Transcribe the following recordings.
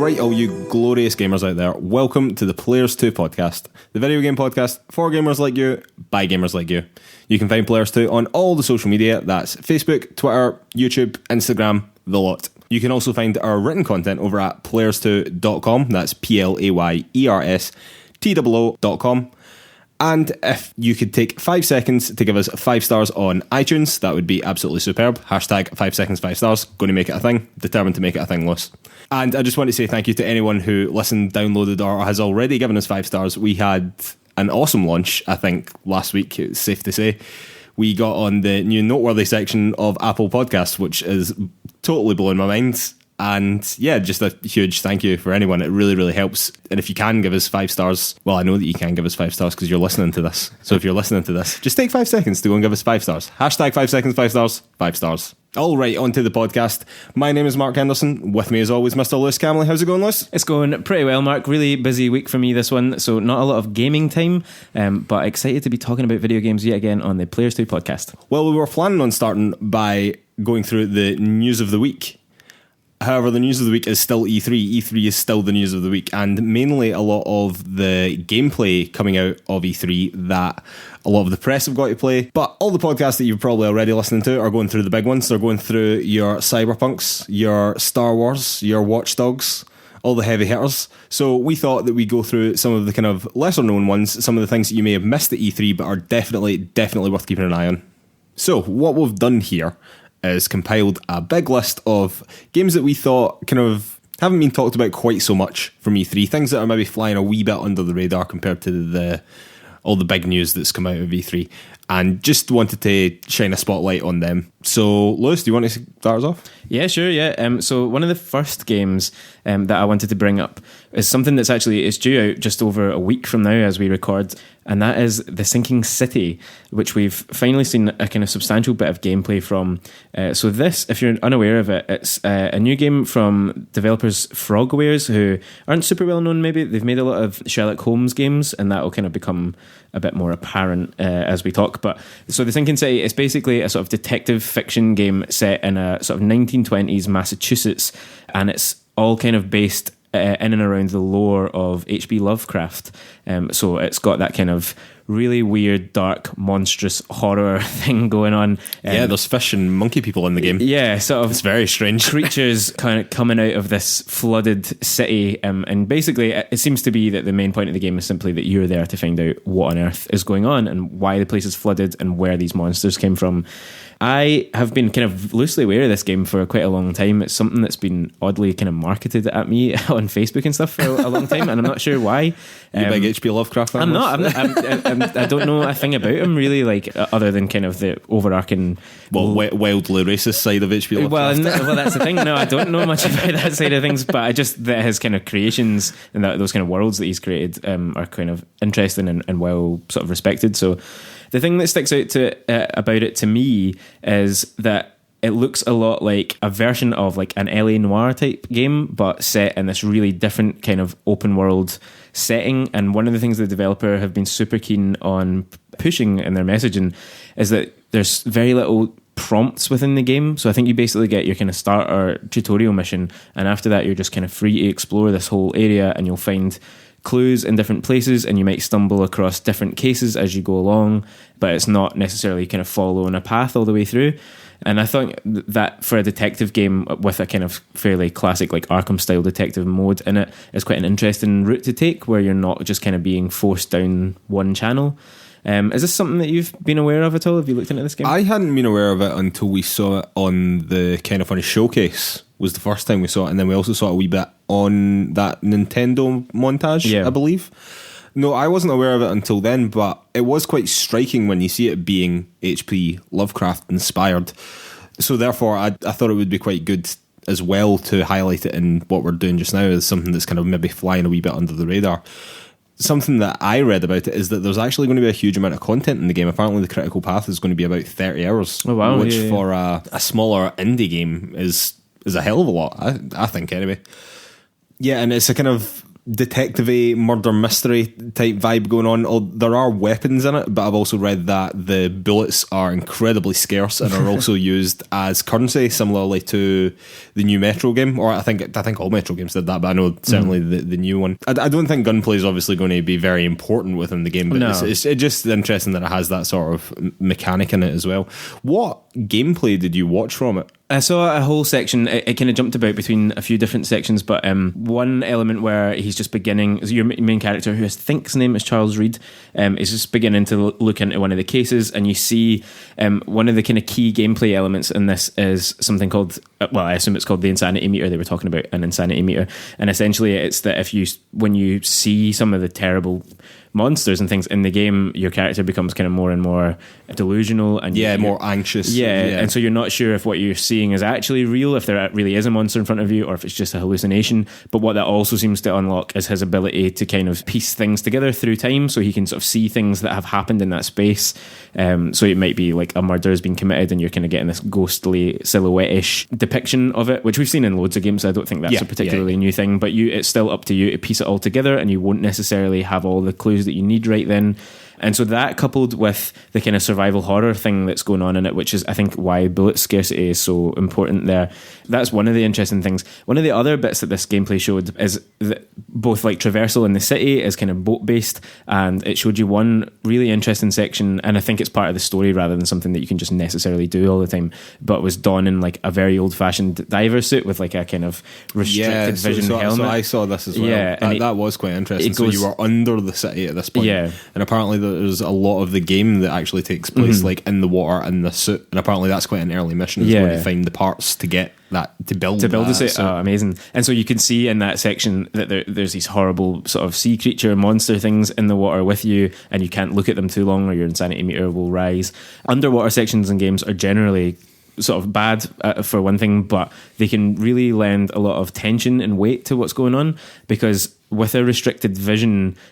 Alright, all you glorious gamers out there, welcome to the PlayersToo Podcast, the video game podcast for gamers like you, by gamers like you. You can find PlayersToo on all the social media, that's Facebook, Twitter, YouTube, Instagram, the lot. You can also find our written content over at PlayersToo.com, that's PLAYERSTOO.com. And if you could take 5 seconds to give us 5 stars on iTunes, that would be absolutely superb. Hashtag 5 seconds, 5 stars. Going to make it a thing. Determined to make it a thing, Lewis. And I just want to say thank you to anyone who listened, downloaded, or has already given us 5 stars. We had an awesome launch, I think, last week. It's safe to say. We got on the new noteworthy section of Apple Podcasts, which is totally blowing my mind. And yeah, just a huge thank you for anyone. It really, really helps. And if you can give us 5 stars, well, I know that you can give us 5 stars because you're listening to this. So if you're listening to this, just take 5 seconds to go and give us 5 stars. Hashtag 5 seconds, 5 stars, 5 stars. All right, on to the podcast. My name is Mark Henderson. With me as always, Mr. Lewis Camley. How's it going, Lewis? It's going pretty well, Mark. Really busy week for me, this one. So not a lot of gaming time, but excited to be talking about video games yet again on the PlayersToo Podcast. Well, we were planning on starting by going through the news of the week. However, the news of the week is still E3. E3 is still the news of the week, and mainly a lot of the gameplay coming out of E3 that a lot of the press have got to play. But all the podcasts that you're probably already listening to are going through the big ones. They're going through your Cyberpunks, your Star Wars, your Watch Dogs, all the heavy hitters. So we thought that we'd go through some of the kind of lesser known ones, some of the things that you may have missed at E3 but are definitely worth keeping an eye on. So what we've done here is compiled a big list of games that we thought kind of haven't been talked about quite so much from E3, things that are maybe flying a wee bit under the radar compared to all the big news that's come out of E3, and just wanted to shine a spotlight on them. So, Lewis, do you want to start us off? Yeah, sure, yeah. So one of the first games that I wanted to bring up is something that's actually is due out just over a week from now as we record, and that is The Sinking City, which we've finally seen a kind of substantial bit of gameplay from. So this, if you're unaware of it, it's a new game from developers Frogwares, who aren't super well known maybe. They've made a lot of Sherlock Holmes games, and that will kind of become a bit more apparent as we talk. But so The Sinking City is basically a sort of detective fiction game set in a sort of 1920s Massachusetts, and it's all kind of based in and around the lore of H.P. Lovecraft. So it's got that kind of really weird, dark, monstrous horror thing going on. Yeah, there's fish and monkey people in the game. Yeah, sort of. It's very strange. Creatures kind of coming out of this flooded city. And basically, it seems to be that the main point of the game is simply that you're there to find out what on earth is going on and why the place is flooded and where these monsters came from. I have been kind of loosely aware of this game for quite a long time. It's something that's been oddly kind of marketed at me on Facebook and stuff for a long time, and I'm not sure why. You big H.P. Lovecraft fan? I'm not. I don't know a thing about him really, like other than kind of the overarching wildly racist side of H.P. Lovecraft. Well, that's the thing. No, I don't know much about that side of things, but I just that his kind of creations and those kind of worlds that he's created are kind of interesting and well sort of respected. So the thing that sticks out about it to me is that it looks a lot like a version of like an LA Noire type game, but set in this really different kind of open world setting. And one of the things the developer have been super keen on pushing in their messaging is that there's very little prompts within the game. So I think you basically get your kind of starter tutorial mission, and after that you're just kind of free to explore this whole area, and you'll find clues in different places, and you might stumble across different cases as you go along, but it's not necessarily kind of following a path all the way through. And I thought that for a detective game with a kind of fairly classic like Arkham style detective mode in it is quite an interesting route to take, where you're not just kind of being forced down one channel. Is this something that you've been aware of at all? Have you looked into this game? I hadn't been aware of it until we saw it on the Kind of Funny showcase, was the first time we saw it, and then we also saw it a wee bit on that Nintendo montage, yeah. I believe. No, I wasn't aware of it until then, but it was quite striking when you see it being H.P. Lovecraft inspired. So therefore, I thought it would be quite good as well to highlight it in what we're doing just now as something that's kind of maybe flying a wee bit under the radar. Something that I read about it is that there's actually going to be a huge amount of content in the game. Apparently the critical path is going to be about 30 hours. Oh, wow. Which for a smaller indie game is a hell of a lot, I think, anyway. Yeah, and it's a kind of detective-y murder mystery type vibe going on. There are weapons in it, but I've also read that the bullets are incredibly scarce and are also used as currency, similarly to the new Metro game. Or I think all Metro games did that, but I know certainly the new one. I don't think gunplay is obviously going to be very important within the game, but it's just interesting that it has that sort of mechanic in it as well. What gameplay did you watch from it? I saw a whole section. It kind of jumped about between a few different sections, but one element where he's just beginning, your main character, who I think his name is Charles Reed, is just beginning to look into one of the cases, and you see one of the kind of key gameplay elements in this is something called, well, I assume it's called the insanity meter. They were talking about an insanity meter, and essentially it's that when you see some of the terrible monsters and things in the game, your character becomes kind of more and more delusional and more anxious. And so you're not sure if what you're seeing is actually real, if there really is a monster in front of you, or if it's just a hallucination. But what that also seems to unlock is his ability to kind of piece things together through time, so he can sort of see things that have happened in that space. So it might be like a murder has been committed and you're kind of getting this ghostly silhouette-ish depiction of it, which we've seen in loads of games. I don't think that's a particularly new thing, but it's still up to you to piece it all together, and you won't necessarily have all the clues that you need right then. And so that, coupled with the kind of survival horror thing that's going on in it, which is, I think, why bullet scarcity is so important there. That's one of the interesting things. One of the other bits that this gameplay showed is that both like traversal in the city is kind of boat based, and it showed you one really interesting section, and I think it's part of the story rather than something that you can just necessarily do all the time, but was donning like a very old fashioned diver suit with like a kind of restricted vision helmet. So I saw this as well. That was quite interesting. So you were under the city at this point, and apparently there's a lot of the game that actually takes place like in the water in the suit, and apparently that's quite an early mission where you find the parts to get that to build the suit. Oh, amazing. And so you can see in that section that there's these horrible sort of sea creature monster things in the water with you, and you can't look at them too long or your insanity meter will rise. Underwater sections in games are generally sort of bad for one thing, but they can really lend a lot of tension and weight to what's going on, because with a restricted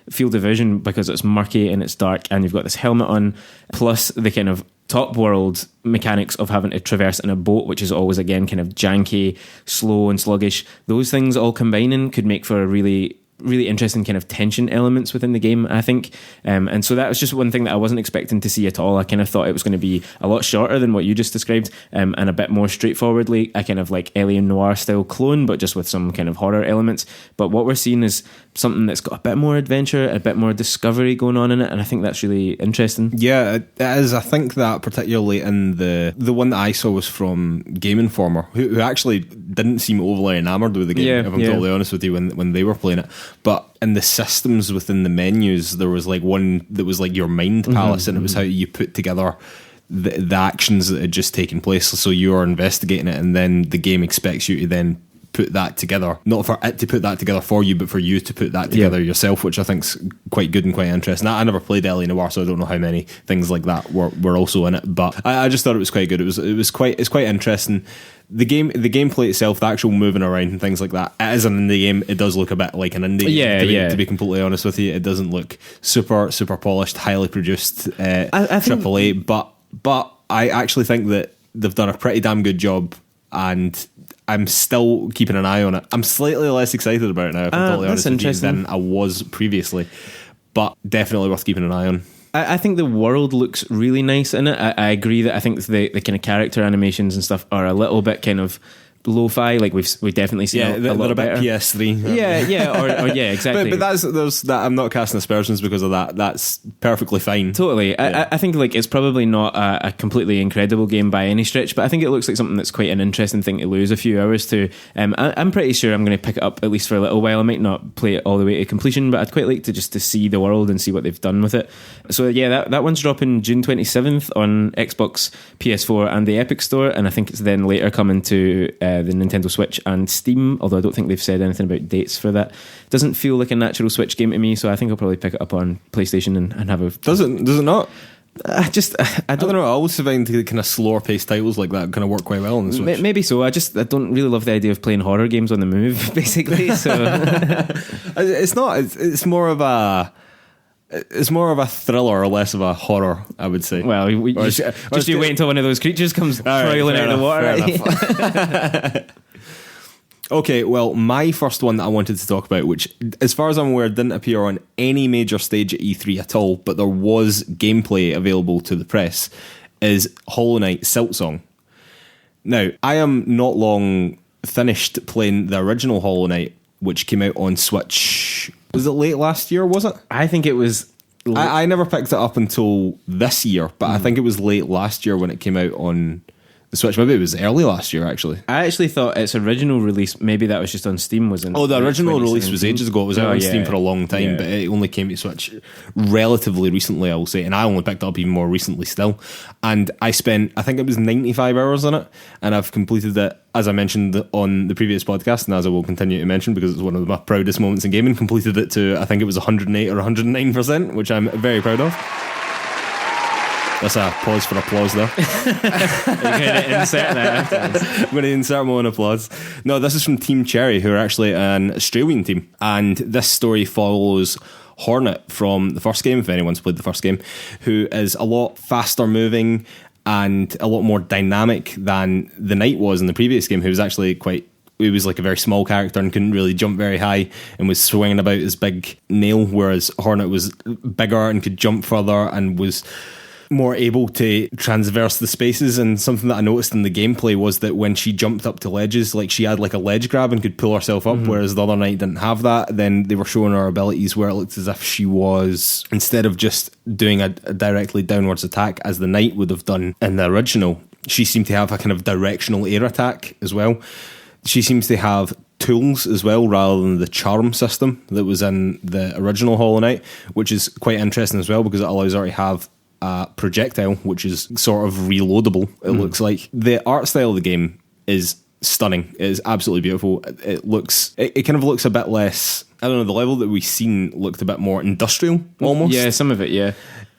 field of vision, because it's murky and it's dark and you've got this helmet on, plus the kind of top world mechanics of having to traverse in a boat, which is always again kind of janky, slow and sluggish, those things all combining could make for a really interesting kind of tension elements within the game, I think. And so that was just one thing that I wasn't expecting to see at all. I kind of thought it was going to be a lot shorter than what you just described, and a bit more straightforwardly a kind of like Alien Noir style clone, but just with some kind of horror elements. But what we're seeing is something that's got a bit more adventure, a bit more discovery going on in it, and I think that's really interesting. Yeah, it is. I think that particularly in the one that I saw was from Game Informer, who actually didn't seem overly enamoured with the game, if I'm totally honest with you, when they were playing it. But in the systems within the menus, there was like one that was like your mind palace, and it was how you put together the actions that had just taken place. So you're investigating it, and then the game expects you to then put that together, not for it to put that together for you, but for you to put that together yourself, which I think's quite good and quite interesting. I never played Alien Noir, so I don't know how many things like that were also in it, but I just thought it was quite good. It's quite interesting. The gameplay itself, the actual moving around and things like that, it is an indie game. It does look a bit like an indie. To be completely honest with you, it doesn't look super polished, highly produced AAA. But I actually think that they've done a pretty damn good job, and I'm still keeping an eye on it. I'm slightly less excited about it now, if I'm totally honest with you, than I was previously, but definitely worth keeping an eye on. I think the world looks really nice in it. I agree that I think the kind of character animations and stuff are a little bit kind of lo-fi, like we've definitely seen a little bit PS3. Yeah, exactly. But there's that. I'm not casting aspersions because of that. That's perfectly fine. Totally. Yeah. I think like it's probably not a completely incredible game by any stretch, but I think it looks like something that's quite an interesting thing to lose a few hours to. I'm pretty sure I'm going to pick it up at least for a little while. I might not play it all the way to completion, but I'd quite like to see the world and see what they've done with it. So yeah, that one's dropping June 27th on Xbox, PS4 and the Epic Store, and I think it's then later coming to the Nintendo Switch and Steam, although I don't think they've said anything about dates for that. Doesn't feel like a natural Switch game to me, so I think I'll probably pick it up on PlayStation and have a... Does it not? I don't know. I always find the kind of slower paced titles like that kind of work quite well on the Switch. Maybe so. I don't really love the idea of playing horror games on the move, basically. So it's not. It's more of a... It's more of a thriller or less of a horror, I would say. Well, you wait until one of those creatures comes crawling out of the water. Okay, well, my first one that I wanted to talk about, which, as far as I'm aware, didn't appear on any major stage at E3 at all, but there was gameplay available to the press, is Hollow Knight Silksong. Now, I am not long finished playing the original Hollow Knight, which came out on Switch. Was it late last year, was it? I think it was... I never picked it up until this year, but I think it was late last year when it came out on the Switch. Maybe it was early last year, actually. I actually thought its original release, maybe that was just on Steam, was in... Oh, the original release was ages ago. It was out on Steam for a long time, yeah. but it only came to Switch relatively recently, I will say, and I only picked it up even more recently still. And I spent, I think it was 95 hours on it, and I've completed it, as I mentioned on the previous podcast, and as I will continue to mention because it's one of my proudest moments in gaming, completed it to, I think it was 108 or 109%, which I'm very proud of. That's a pause for applause there. You're going to insert that afterwards. I'm going to insert my own applause. No, this is from Team Cherry, who are actually an Australian team. And this story follows Hornet from the first game, if anyone's played the first game, who is a lot faster moving and a lot more dynamic than the Knight was in the previous game, who was actually he was like a very small character and couldn't really jump very high and was swinging about his big nail, whereas Hornet was bigger and could jump further and was more able to transverse the spaces. And something that I noticed in the gameplay was that when she jumped up to ledges, like she had like a ledge grab and could pull herself up, whereas the other Knight didn't have that. Then they were showing her abilities where it looked as if she was, instead of just doing a directly downwards attack as the Knight would have done in the original, she seemed to have a kind of directional air attack as well. She seems to have tools as well, rather than the charm system that was in the original Hollow Knight, which is quite interesting as well because it allows her to have a projectile which is sort of reloadable. It looks like the art style of the game is stunning. It is absolutely beautiful. It kind of looks a bit less, I don't know, the level that we've seen looked a bit more industrial almost. Yeah, some of it, yeah.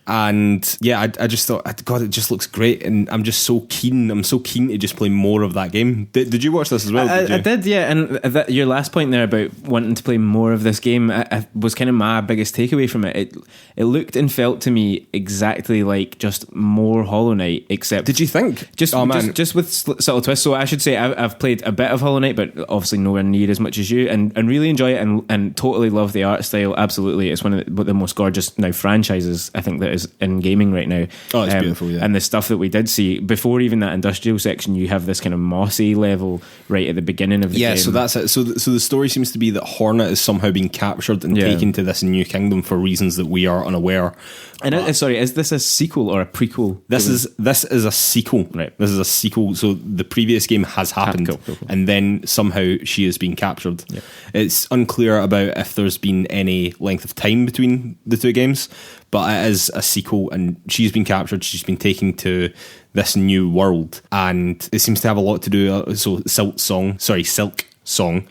And yeah, I just thought, God, it just looks great, and I'm so keen to just play more of that game. Did you watch this as well? I did, yeah. And your last point there about wanting to play more of this game I was kind of my biggest takeaway from it. It looked and felt to me exactly like just more Hollow Knight, except... Did you think? Just with subtle twists. So I should say I've played a bit of Hollow Knight, but obviously nowhere near as much as you, and really enjoy it and totally love the art style. Absolutely. It's one of the most gorgeous now franchises I think that is in gaming right now. Oh, it's beautiful, yeah. And the stuff that we did see before even that industrial section, you have this kind of mossy level right at the beginning of the game. Yeah, so that's it. So the story seems to be that Hornet is somehow being captured and taken to this new kingdom for reasons that we are unaware. And sorry, is this a sequel or a prequel? This is a sequel. Right. This is a sequel. So the previous game has happened, Cool. and then somehow she is being captured. Yep. It's unclear about if there's been any length of time between the two games, but it is a sequel, and she's been captured. She's been taken to this new world, and it seems to have a lot to do. So Silksong.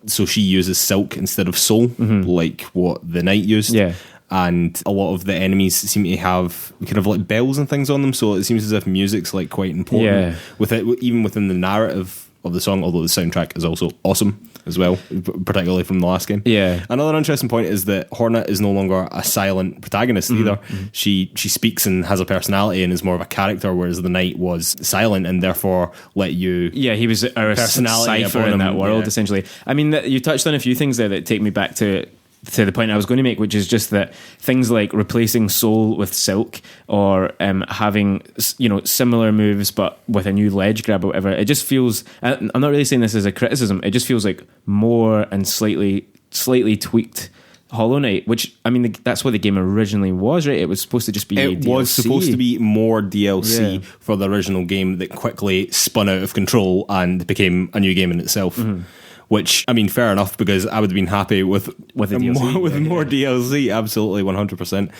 So she uses silk instead of soul, like what the Knight used. Yeah. And a lot of the enemies seem to have kind of like bells and things on them, so it seems as if music's like quite important with it, even within the narrative of the song, although the soundtrack is also awesome as well, particularly from the last game. Yeah. Another interesting point is that Hornet is no longer a silent protagonist either. She speaks and has a personality and is more of a character, whereas the Knight was silent and therefore let you... Yeah, he was our personality cipher in that world, yeah. essentially. I mean, you touched on a few things there that take me back to the point I was going to make, which is just that things like replacing soul with silk, or having similar moves but with a new ledge grab or whatever, it just feels, I'm not really saying this as a criticism, it just feels like more and slightly tweaked Hollow Knight, which, I mean, that's what the game originally was, right? It was supposed to just be It DLC. was supposed to be more DLC for the original game that quickly spun out of control and became a new game in itself. Which, I mean, fair enough, because I would have been happy with the DLC. more DLC, absolutely, 100%.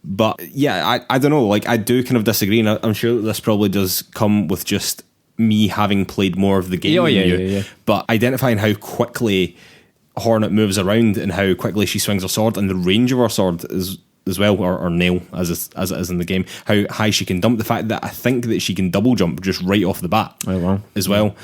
But yeah, I don't know, like, I do kind of disagree, and I'm sure that this probably does come with just me having played more of the game than you. Yeah. But identifying how quickly Hornet moves around and how quickly she swings her sword, and the range of her sword is as well, or nail as it is in the game, how high she can jump, the fact that I think that she can double jump just right off the bat as well.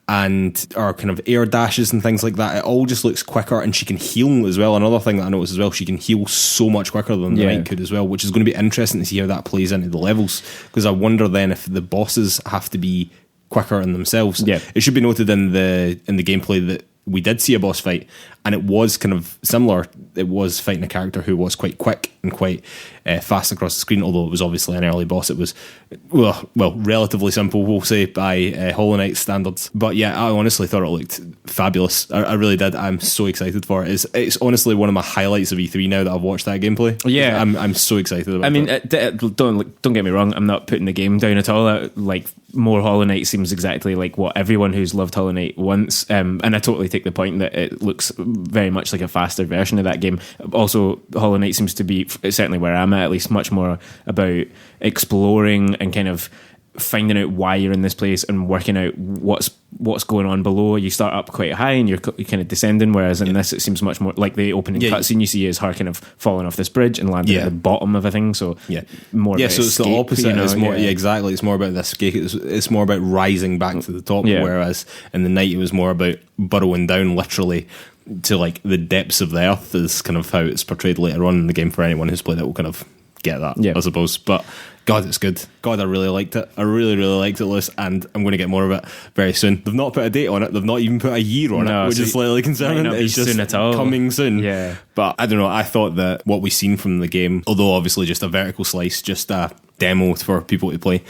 And our kind of air dashes and things like that, it all just looks quicker, and she can heal as well. Another thing that I noticed as well, she can heal so much quicker than the Knight could as well, which is going to be interesting to see how that plays into the levels, because I wonder then if the bosses have to be quicker in themselves. Yeah. It should be noted in the gameplay that we did see a boss fight, and it was kind of similar. It was fighting a character who was quite quick and quite fast across the screen, although it was obviously an early boss. It was, well, relatively simple, we'll say, by Hollow Knight standards. But yeah, I honestly thought it looked fabulous. I really did. I'm so excited for it. It's honestly one of my highlights of E3 now that I've watched that gameplay. Yeah. I'm so excited about it. I mean, don't get me wrong, I'm not putting the game down at all. Like, more Hollow Knight seems exactly like what everyone who's loved Hollow Knight wants, and I totally take the point that it looks very much like a faster version of that game. Also, Hollow Knight seems to be, certainly where I'm at least, much more about exploring and kind of finding out why you're in this place and working out what's going on below. You start up quite high and you're kind of descending, whereas in this it seems much more like the opening cutscene you see is her kind of falling off this bridge and landing at the bottom of a thing. So more about so it's escape, the opposite. you know? It's more, exactly. It's more about the escape. It's more about rising back to the top, whereas in the night it was more about burrowing down literally to like the depths of the earth, is kind of how it's portrayed later on in the game. For anyone who's played it will kind of get that, I suppose. But God, it's good. God, I really liked it. I really, really liked it, Lewis, and I'm going to get more of it very soon. They've not put a date on it. They've not even put a year on it, which is slightly concerning. It's just soon at all. Coming soon. Yeah. But I don't know. I thought that what we've seen from the game, although obviously just a vertical slice, just a demo for people to play,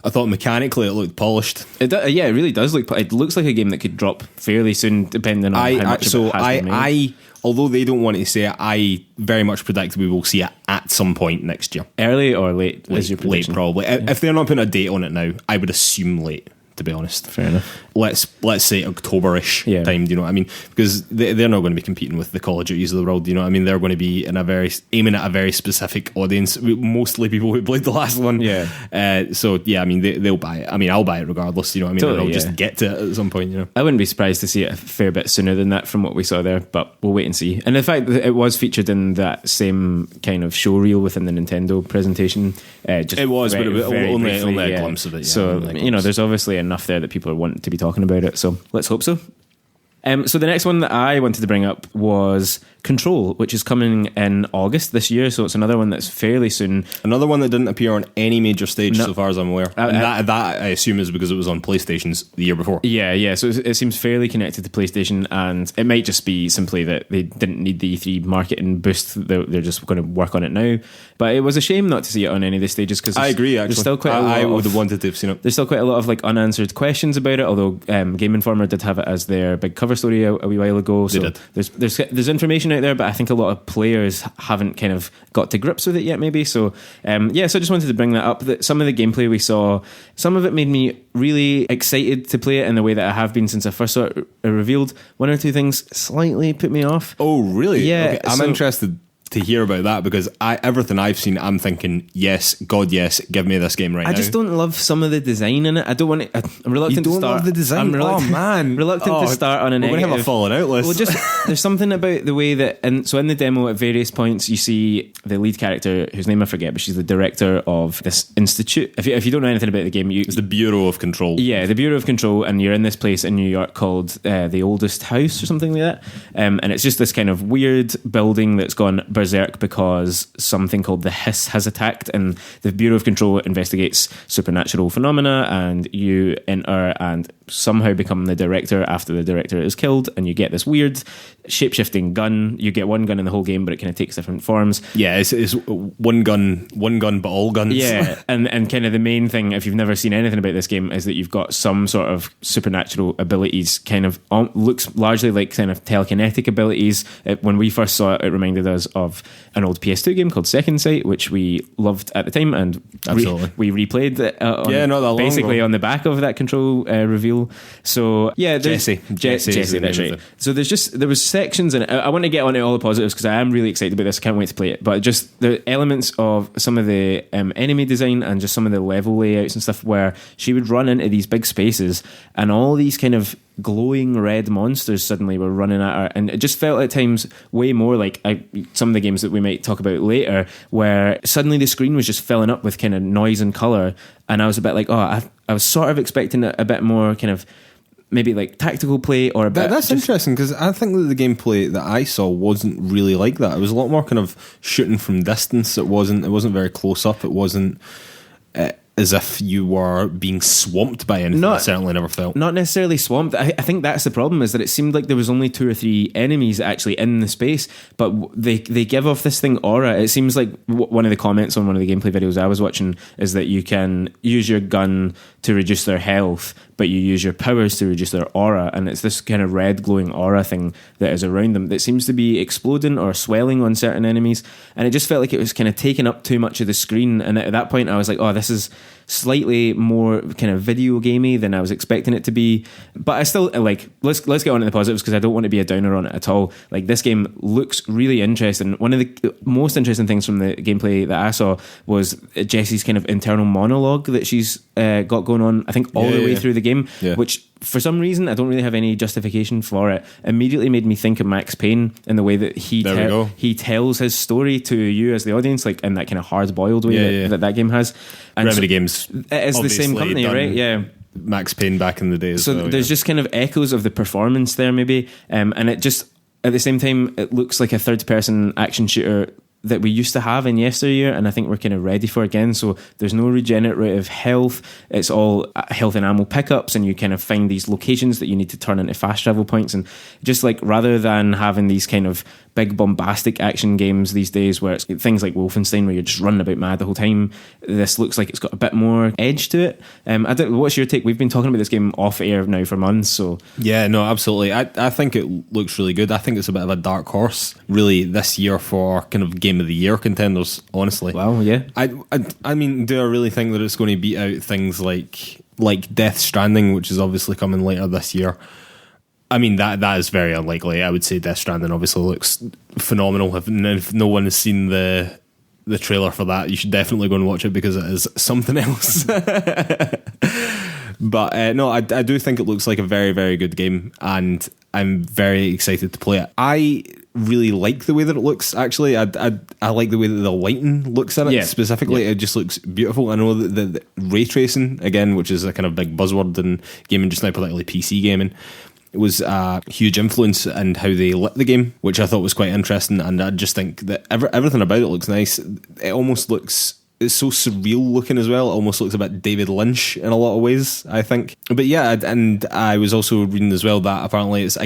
I thought mechanically it looked polished. It really does look. It looks like a game that could drop fairly soon, depending on how much of it has been made. Although they don't want to say it, I very much predict we will see it at some point next year. Early or late? Is your prediction? Late, probably. Yeah. If they're not putting a date on it now, I would assume late, to be honest. Fair enough. Let's say October-ish time, you know what I mean? Because they're not going to be competing with the Call of Duties of the world, you know what I mean? They're going to be aiming at a very specific audience, mostly people who played the last one. Yeah. So, yeah, I mean, they'll buy it. I mean, I'll buy it regardless, you know what I mean? Totally, I'll just get to it at some point, you know? I wouldn't be surprised to see it a fair bit sooner than that from what we saw there, but we'll wait and see. And the fact that it was featured in that same kind of show reel within the Nintendo presentation. It was, but it was only a glimpse of it. Yeah, so, you know, there's obviously enough there that people are wanting to be talking about it, so let's hope so. So the next one that I wanted to bring up was Control, which is coming in August this year, so it's another one that's fairly soon. Another one that didn't appear on any major stage so far as I'm aware. That I assume is because it was on PlayStation's the year before. Yeah, so it seems fairly connected to PlayStation, and it might just be simply that they didn't need the E3 marketing boost. They're just going to work on it now. But it was a shame not to see it on any of the stages, because I agree, actually. There's still quite a lot I would have wanted to have seen it. There's still quite a lot of like unanswered questions about it, although Game Informer did have it as their big cover story a wee while ago. So there's information out there, but I think a lot of players haven't kind of got to grips with it yet, maybe. So so I just wanted to bring that up. That some of the gameplay we saw, some of it made me really excited to play it in the way that I have been since I first saw it revealed. One or two things slightly put me off. Oh, really? Yeah. Okay, I'm interested to hear about that, because everything I've seen, I'm thinking, yes, God, yes, give me this game right now. I just don't love some of the design in it. I don't want to. I'm reluctant to start. Love the design? I'm reluctant to start on a negative. We're going to have a falling out list. Well, just there's something about the way that, and so in the demo at various points you see the lead character, whose name I forget, but she's the director of this institute. If you don't know anything about the game, it's the Bureau of Control. Yeah, the Bureau of Control, and you're in this place in New York called the Oldest House or something like that, and it's just this kind of weird building that's gone berserk because something called the Hiss has attacked, and the Bureau of Control investigates supernatural phenomena, and you enter and somehow become the director after the director is killed, and you get this weird shape-shifting gun. You get one gun in the whole game, but it kind of takes different forms. Yeah, it's one gun but all guns. Yeah, and kind of the main thing, if you've never seen anything about this game, is that you've got some sort of supernatural abilities, kind of looks largely like kind of telekinetic abilities. When we first saw it, it reminded us of an old PS2 game called Second Sight, which we loved at the time, and we replayed it basically on the back of that Control reveal. So yeah, Jesse, that's right. So there was sections in it. I want to get on to all the positives because I am really excited about this. I can't wait to play it. But just the elements of some of the enemy design and just some of the level layouts and stuff, where she would run into these big spaces and all these kind of glowing red monsters suddenly were running at her, and it just felt at times way more like some of the games that we might talk about later, where suddenly the screen was just filling up with kind of noise and colour, and I was a bit like, I was sort of expecting a bit more kind of maybe like tactical play or a bit. That's interesting, because I think that the gameplay that I saw wasn't really like that. It was a lot more kind of shooting from distance. It wasn't very close up. It wasn't. as if you were being swamped by anything. I certainly never felt. Not necessarily swamped. I think that's the problem, is that it seemed like there was only 2 or 3 enemies actually in the space, but they give off this thing aura. It seems like one of the comments on one of the gameplay videos I was watching is that you can use your gun to reduce their health, but you use your powers to reduce their aura, and it's this kind of red glowing aura thing that is around them that seems to be exploding or swelling on certain enemies, and it just felt like it was kind of taking up too much of the screen. And at that point I was like, oh, this is slightly more kind of video gamey than I was expecting it to be. But I still like, let's get on to the positives, because I don't want to be a downer on it at all. Like, this game looks really interesting. One of the most interesting things from the gameplay that I saw was Jessie's kind of internal monologue that she's got going on, I think all the way through the game, which for some reason, I don't really have any justification for it, immediately made me think of Max Payne in the way that he tells his story to you as the audience, like in that kind of hard-boiled way that game has. And Remedy Games, it is the same company, right? Yeah. Max Payne back in the day. So there's just kind of echoes of the performance there, maybe, and it just, at the same time, it looks like a third-person action shooter that we used to have in yesteryear, and I think we're kind of ready for again. So there's no regenerative health. It's all health and ammo pickups, and you kind of find these locations that you need to turn into fast travel points. And just like, rather than having these kind of big bombastic action games these days where it's things like Wolfenstein where you're just running about mad the whole time, this looks like it's got a bit more edge to it. What's your take? We've been talking about this game off air now for months. So yeah, no, absolutely. I think it looks really good. I think it's a bit of a dark horse really this year for kind of game of the year contenders, honestly. Wow, yeah. I mean, do I really think that it's going to beat out things like Death Stranding, which is obviously coming later this year? I mean, that is very unlikely. I would say Death Stranding obviously looks phenomenal. If no one has seen the trailer for that, you should definitely go and watch it, because it is something else. But no, I do think it looks like a very, very good game, and I'm very excited to play it. I really like the way that it looks, actually. I like the way that the lighting looks in it, specifically. It just looks beautiful. I know that the ray tracing, again, which is a kind of big buzzword in gaming just now, particularly PC gaming, it was a huge influence in how they lit the game, which I thought was quite interesting. And I just think that everything about it looks nice. It almost looks, it's so surreal looking as well. It almost looks a bit David Lynch in a lot of ways, I think. But yeah, and I was also reading as well that apparently it's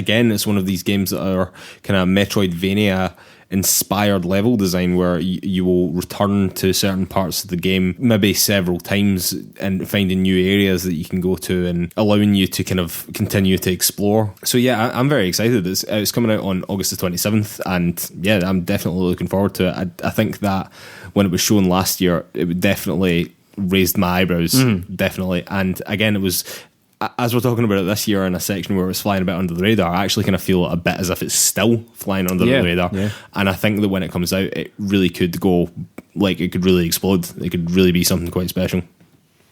one of these games that are kind of Metroidvania inspired level design, where you will return to certain parts of the game maybe several times and finding new areas that you can go to and allowing you to kind of continue to explore. So yeah, I'm very excited. It's coming out on August the 27th, and yeah, I'm definitely looking forward to it. I think that when it was shown last year, it definitely raised my eyebrows, definitely. And again, it was, as we're talking about it this year in a section where it was flying a bit under the radar, I actually kind of feel a bit as if it's still flying under the radar. Yeah. And I think that when it comes out, it really could go, like, it could really explode. It could really be something quite special.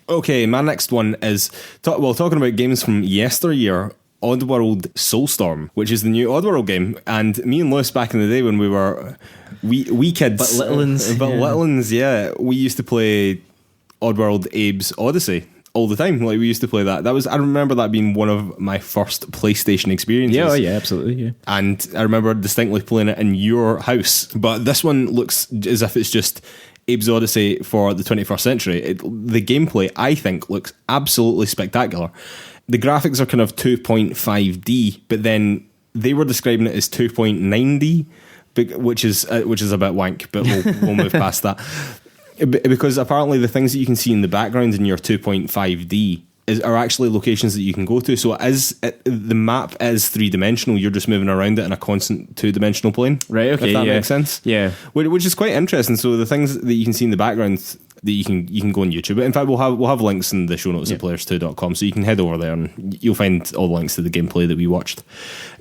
Okay, my next one is, talking about games from yesteryear, Oddworld Soulstorm, which is the new Oddworld game. And me and Lewis, back in the day when we were wee kids, but little uns, we used to play Oddworld Abe's Odyssey all the time. Like, we used to play that. I remember that being one of my first PlayStation experiences. Yeah, absolutely, yeah. And I remember distinctly playing it in your house. But this one looks as if it's just Abe's Odyssey for the 21st century. The gameplay, I think, looks absolutely spectacular. The graphics are kind of 2.5D, but then they were describing it as 2.9D, which is a bit wank, but we'll move past that. Because apparently the things that you can see in the background in your 2.5D are actually locations that you can go to. So the map is 3-dimensional. You're just moving around it in a constant 2-dimensional plane. Right, okay, if that makes sense. Yeah. Which is quite interesting. So the things that you can see in the background that you can go on YouTube. In fact, we'll have links in the show notes at PlayersToo.com, so you can head over there and you'll find all the links to the gameplay that we watched.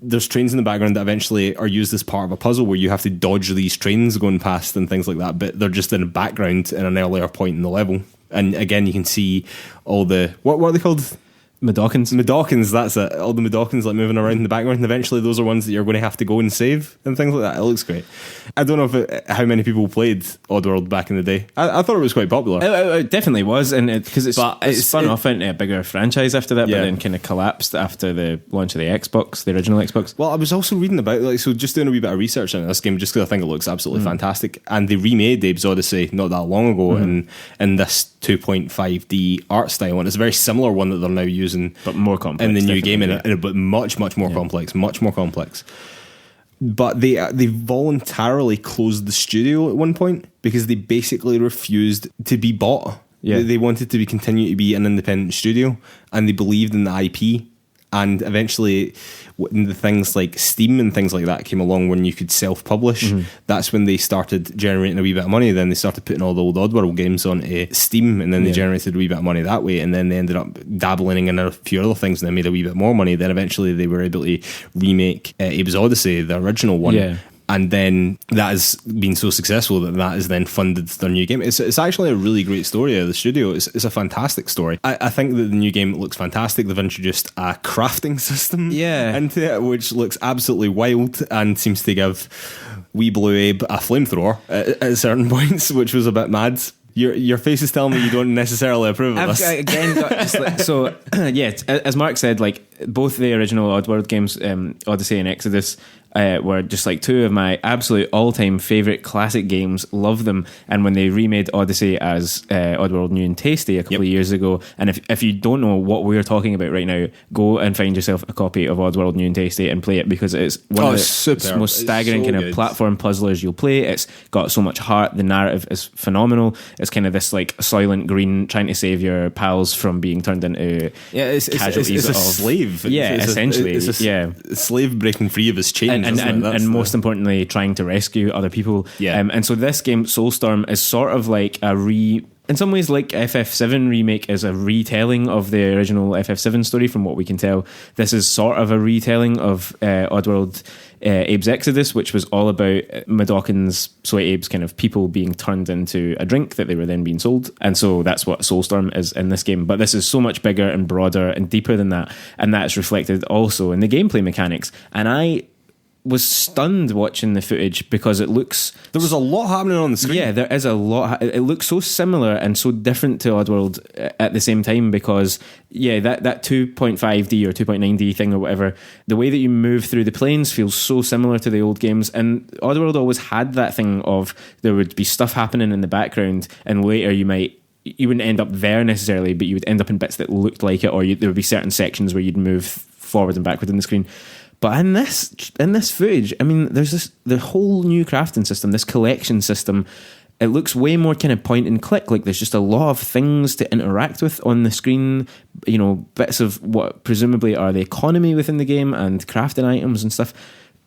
There's trains in the background that eventually are used as part of a puzzle where you have to dodge these trains going past and things like that, but they're just in the background in an earlier point in the level. And again, you can see all the, what are they called? Medokins, that's it. All the Medokins like moving around in the background, and eventually those are ones that you're going to have to go and save and things like that. It looks great. I don't know how many people played Oddworld back in the day. I thought it was quite popular. It definitely was, and because it's spun off into a bigger franchise after that, but then kind of collapsed after the launch of the Xbox, the original Xbox. Well, I was also reading about just doing a wee bit of research on this game, just because I think it looks absolutely fantastic. And they remade Abe's Odyssey not that long ago in this 2.5D art style, and it's a very similar one that they're now using, but more complex in the new game, but much more complex. But they voluntarily closed the studio at one point because they basically refused to be bought. They wanted to continue to be an independent studio, and they believed in the IP. And eventually, when the things like Steam and things like that came along, when you could self-publish, that's when they started generating a wee bit of money. Then they started putting all the old Oddworld games onto Steam, and then they generated a wee bit of money that way. And then they ended up dabbling in a few other things, and they made a wee bit more money. Then eventually they were able to remake Abe's Odyssey, the original one. Yeah. And then that has been so successful that has then funded their new game. It's actually a really great story of the studio. It's a fantastic story. I think that the new game looks fantastic. They've introduced a crafting system into it, which looks absolutely wild and seems to give wee blue Abe a flamethrower at certain points, which was a bit mad. Your face is telling me you don't necessarily approve of this. As Mark said, like both the original Oddworld games, Odyssey and Exodus, were just like two of my absolute all-time favourite classic games. Love them. And when they remade Odyssey as Oddworld New and Tasty a couple of years ago, and if you don't know what we're talking about right now, go and find yourself a copy of Oddworld New and Tasty and play it, because it's one of the most staggering kind of platform puzzlers you'll play. It's got so much heart. The narrative is phenomenal. It's kind of this like Soylent Green trying to save your pals from being turned into casualties. It's a slave. Essentially. It's a slave breaking free of his chains. And most importantly, trying to rescue other people. And so this game, Soulstorm, is sort of like in some ways, like FF7 Remake is a retelling of the original FF7 story, from what we can tell. This is sort of a retelling of Oddworld Abe's Exodus, which was all about Abe's kind of people being turned into a drink that they were then being sold. And so that's what Soulstorm is in this game. But this is so much bigger and broader and deeper than that. And that's reflected also in the gameplay mechanics. And I was stunned watching the footage because there was a lot happening on the screen. Yeah, there is a lot. It looks so similar and so different to Oddworld at the same time, because that 2.5D or 2.9D thing or whatever, the way that you move through the planes feels so similar to the old games. And Oddworld always had that thing of there would be stuff happening in the background, and later you wouldn't end up there necessarily, but you would end up in bits that looked like it, or there would be certain sections where you'd move forward and backward in the screen. But in this footage, I mean, there's the whole new crafting system, this collection system. It looks way more kind of point and click. Like there's just a lot of things to interact with on the screen. You know, bits of what presumably are the economy within the game and crafting items and stuff.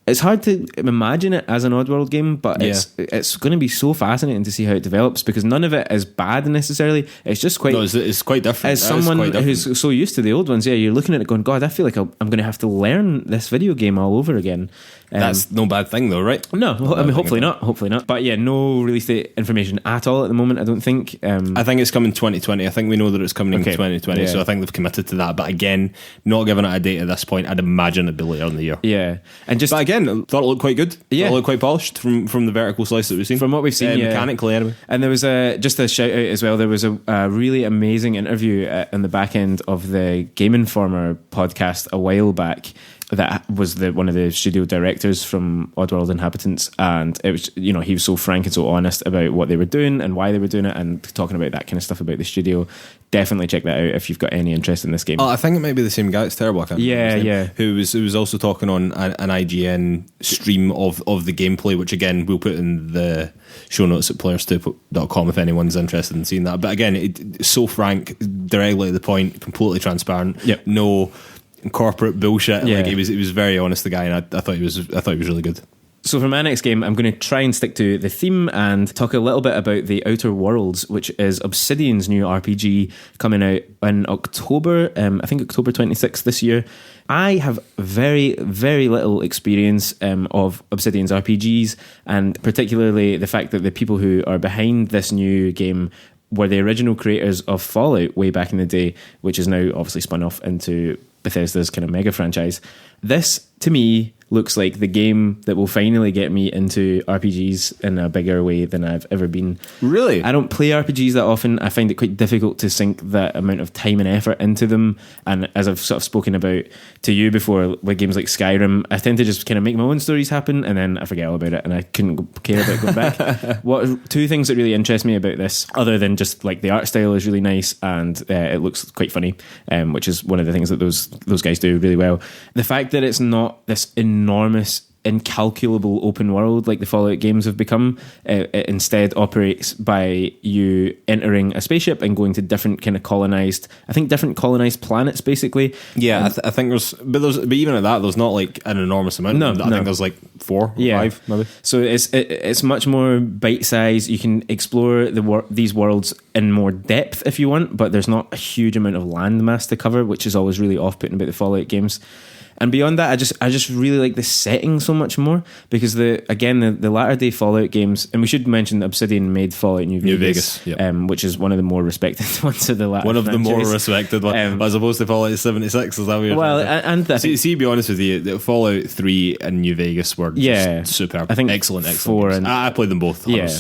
It's hard to imagine it as an Oddworld game, but it's going to be so fascinating to see how it develops, because none of it is bad necessarily. It's just quite... No, it's quite different. As someone who's so used to the old ones, you're looking at it going, God, I feel like I'm going to have to learn this video game all over again. That's no bad thing though, right? No, I mean, hopefully not. But no release date information at all at the moment, I don't think. I think it's coming 2020. I think we know that it's coming in 2020, so I think they've committed to that. But again, not giving it a date at this point, I'd imagine it'd be later in the year. Yeah. But again, thought it looked quite good. Yeah. Thought it looked quite polished from the vertical slice that we've seen. From what we've seen, mechanically anyway. And there was just a shout out as well, there was a really amazing interview in the back end of the Game Informer podcast a while back, that was one of the studio directors from Oddworld Inhabitants, and it was, he was so frank and so honest about what they were doing and why they were doing it, and talking about that kind of stuff about the studio. Definitely check that out if you've got any interest in this game. I think it might be the same guy. It's terrible. I can't remember his name, who was also talking on an IGN stream of the gameplay, which again we'll put in the show notes at PlayersToo.com if anyone's interested in seeing that. But again, it's so frank, directly to the point, completely transparent. Yep. No corporate bullshit. Yeah. Like he was very honest, the guy, and I thought he was really good. So for my next game, I'm going to try and stick to the theme and talk a little bit about the Outer Worlds, which is Obsidian's new RPG coming out in October, I think October 26th this year. I have very, very little experience of Obsidian's RPGs, and particularly the fact that the people who are behind this new game were the original creators of Fallout way back in the day, which is now obviously spun off into Bethesda's kind of mega franchise. This, to me, looks like the game that will finally get me into RPGs in a bigger way than I've ever been. Really? I don't play RPGs that often. I find it quite difficult to sink that amount of time and effort into them. And as I've sort of spoken about to you before with games like Skyrim, I tend to just kind of make my own stories happen and then I forget all about it and I couldn't care about going back. What two things that really interest me about this, other than just like the art style is really nice and it looks quite funny, which is one of the things that those guys do really well. The fact that it's not this enormous, incalculable open world like the Fallout games have become. It instead operates by you entering a spaceship and going to different colonized planets, basically. Yeah, I think but even at that, there's not like an enormous amount. No, I think there's like 4 or 5, maybe. So it's much more bite size. You can explore these worlds in more depth if you want, but there's not a huge amount of landmass to cover, which is always really off-putting about the Fallout games. And beyond that, I just really like the setting so much more because the latter day Fallout games, and we should mention that Obsidian made Fallout New Vegas, yep. Which is one of the more respected ones of the latter. One of the more respected ones, as opposed to Fallout 76. Is that weird? Well, and see, be honest with you, the Fallout 3 and New Vegas were just superb. I think excellent. I played them both. Yeah.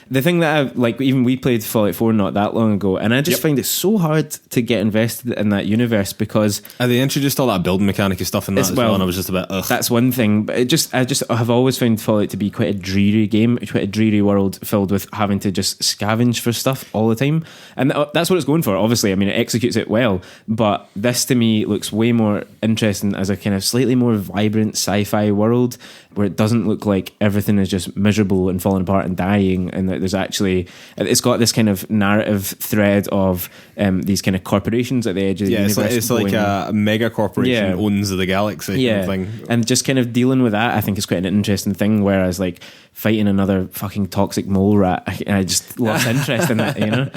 The thing that I like, even we played Fallout 4 not that long ago, and I just find it so hard to get invested in that universe because they introduced all that building mechanic stuff in that as well, and I was just a bit ugh. That's one thing, but I have always found Fallout to be quite a dreary game, quite a dreary world filled with having to just scavenge for stuff all the time, and that's what it's going for. Obviously, I mean, it executes it well, but this to me looks way more interesting as a kind of slightly more vibrant sci-fi world where it doesn't look like everything is just miserable and falling apart and dying, and that there's actually, it's got this kind of narrative thread of these kind of corporations at the edge of the universe. It's like a mega corporation owns the galaxy kind of thing. And just kind of dealing with that, I think is quite an interesting thing, whereas like fighting another fucking toxic mole rat, I just lost interest in that, you know?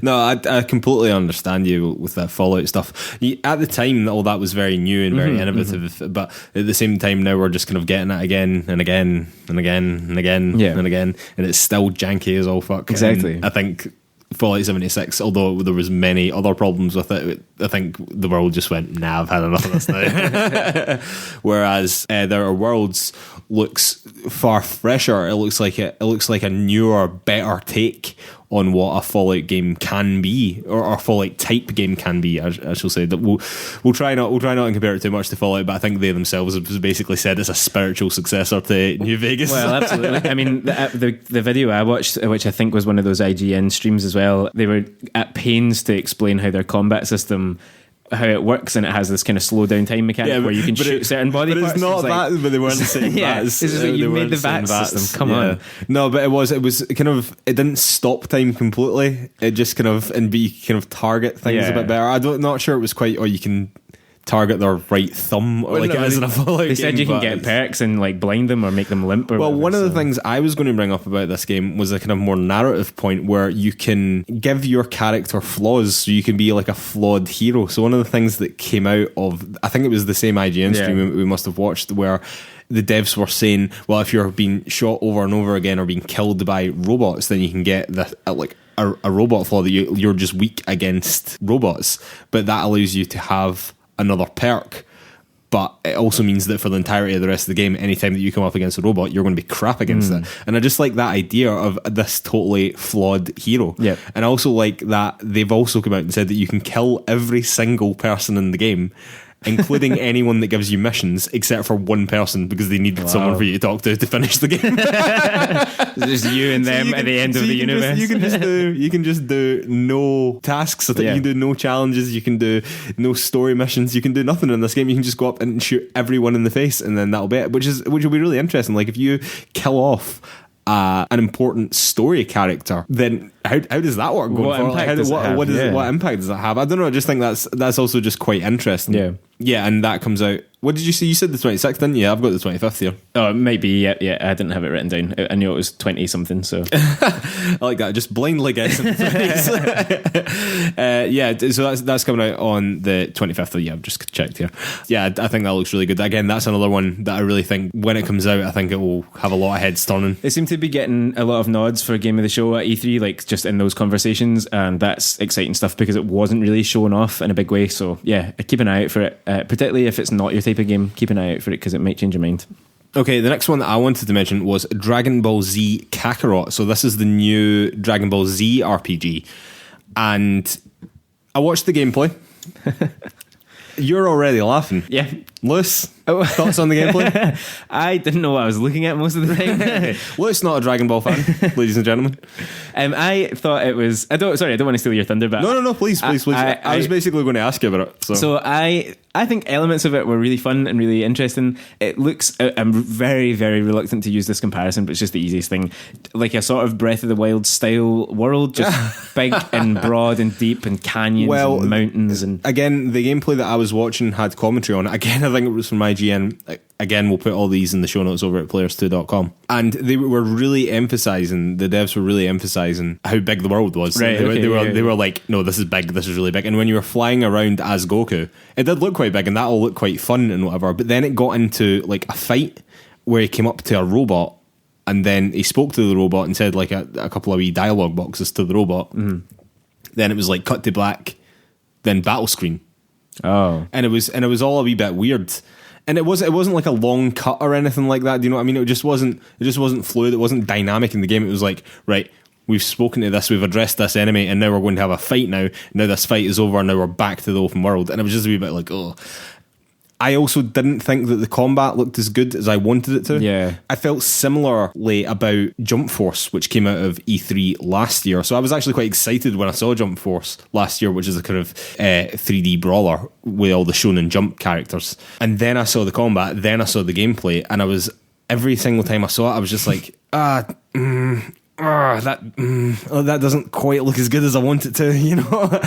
No, I completely understand you with that Fallout stuff. At the time, all that was very new and very innovative, but at the same time now we're just kind of getting it again and again and again and again and again, and it's still janky as all fuck. Exactly. And I think Fallout 76, although there was many other problems with it, I think the world just went, nah, I've had enough of this now. Whereas There Are Worlds looks far fresher. It looks like a newer, better take on what a Fallout game can be, or a Fallout type game can be. I shall say that we'll try not and compare it too much to Fallout, but I think they themselves have basically said it's a spiritual successor to New Vegas. Well, absolutely. I mean, the video I watched, which I think was one of those IGN streams as well, they were at pains to explain how their combat system, how it works, and it has this kind of slow down time mechanic where you can shoot certain body parts. But it's not that, but they weren't saying that. It's just like you made the VAT system. Come on. No, but it was kind of, it didn't stop time completely. It just kind of, and be kind of target things a bit better. I'm not sure it was quite, or you can target their right thumb, or like it is in a Fallout game. They said you can get perks and like blind them or make them limp. Or one of the things I was going to bring up about this game was a kind of more narrative point where you can give your character flaws, so you can be like a flawed hero. So one of the things that came out of, I think it was the same IGN stream we must have watched, where the devs were saying, well, if you're being shot over and over again or being killed by robots, then you can get a robot flaw that you're just weak against robots, but that allows you to have another perk, but it also means that for the entirety of the rest of the game, anytime that you come up against a robot, you're going to be crap against it. And I just like that idea of this totally flawed hero. Yep. And I also like that they've also come out and said that you can kill every single person in the game, including anyone that gives you missions, except for one person, because they needed someone for you to talk to finish the game. It's just you and them at the end of the universe. You can just do no tasks. You can do no challenges. You can do no story missions. You can do nothing in this game. You can just go up and shoot everyone in the face, and then that'll be it. Which will be really interesting. Like if you kill off an important story character, then how does that work going forward? What impact does that have? I don't know. I just think that's also just quite interesting. Yeah, and that comes out What did you say? You said the 26th, didn't you? I've got the 25th here. Oh, maybe. Yeah. I didn't have it written down. I knew it was 20 something. So I like that. Just blindly guessing. Yeah. So that's coming out on the 25th. Yeah, I've just checked here. Yeah, I think that looks really good. Again, that's another one that I really think when it comes out, I think it will have a lot of heads turning. They seem to be getting a lot of nods for Game of the Show at E3, like just in those conversations, and that's exciting stuff because it wasn't really shown off in a big way. So yeah, keep an eye out for it, particularly if it's not your type of game. Keep an eye out for it because it might change your mind. Okay, the next one that I wanted to mention was Dragon Ball Z Kakarot. So this is the new Dragon Ball Z RPG, and I watched the gameplay. You're already laughing. Yeah. Lewis, thoughts on the gameplay? I didn't know what I was looking at most of the time. Lewis, not a Dragon Ball fan, ladies and gentlemen. I thought it was... I don't want to steal your thunder, but... No, please. I was basically going to ask you about it. So I think elements of it were really fun and really interesting. It looks... I'm very, very reluctant to use this comparison, but it's just the easiest thing. Like a sort of Breath of the Wild style world, just big and broad and deep and canyons and mountains. And again, the gameplay that I was watching had commentary on it. Again, I think it was from IGN. Again, we'll put all these in the show notes over at PlayersToo.com. And they were really emphasising, the devs were really emphasising how big the world was. Right, they were like, no, this is big, this is really big. And when you were flying around as Goku, it did look quite big and that all looked quite fun and whatever. But then it got into like a fight where he came up to a robot and then he spoke to the robot and said like a couple of wee dialogue boxes to the robot. Mm-hmm. Then it was like cut to black, then battle screen. Oh. And it was all a wee bit weird. And it wasn't like a long cut or anything like that. Do you know what I mean? It just wasn't fluid. It wasn't dynamic in the game. It was like, right, we've spoken to this, we've addressed this enemy, and now we're going to have a fight now. Now this fight is over, and now we're back to the open world. And it was just a wee bit like, oh. I also didn't think that the combat looked as good as I wanted it to. Yeah. I felt similarly about Jump Force, which came out of E3 last year. So I was actually quite excited when I saw Jump Force last year, which is a kind of 3D brawler with all the Shonen Jump characters. And then I saw the combat, then I saw the gameplay, and every single time I saw it, I was just like, that doesn't quite look as good as I want it to, you know?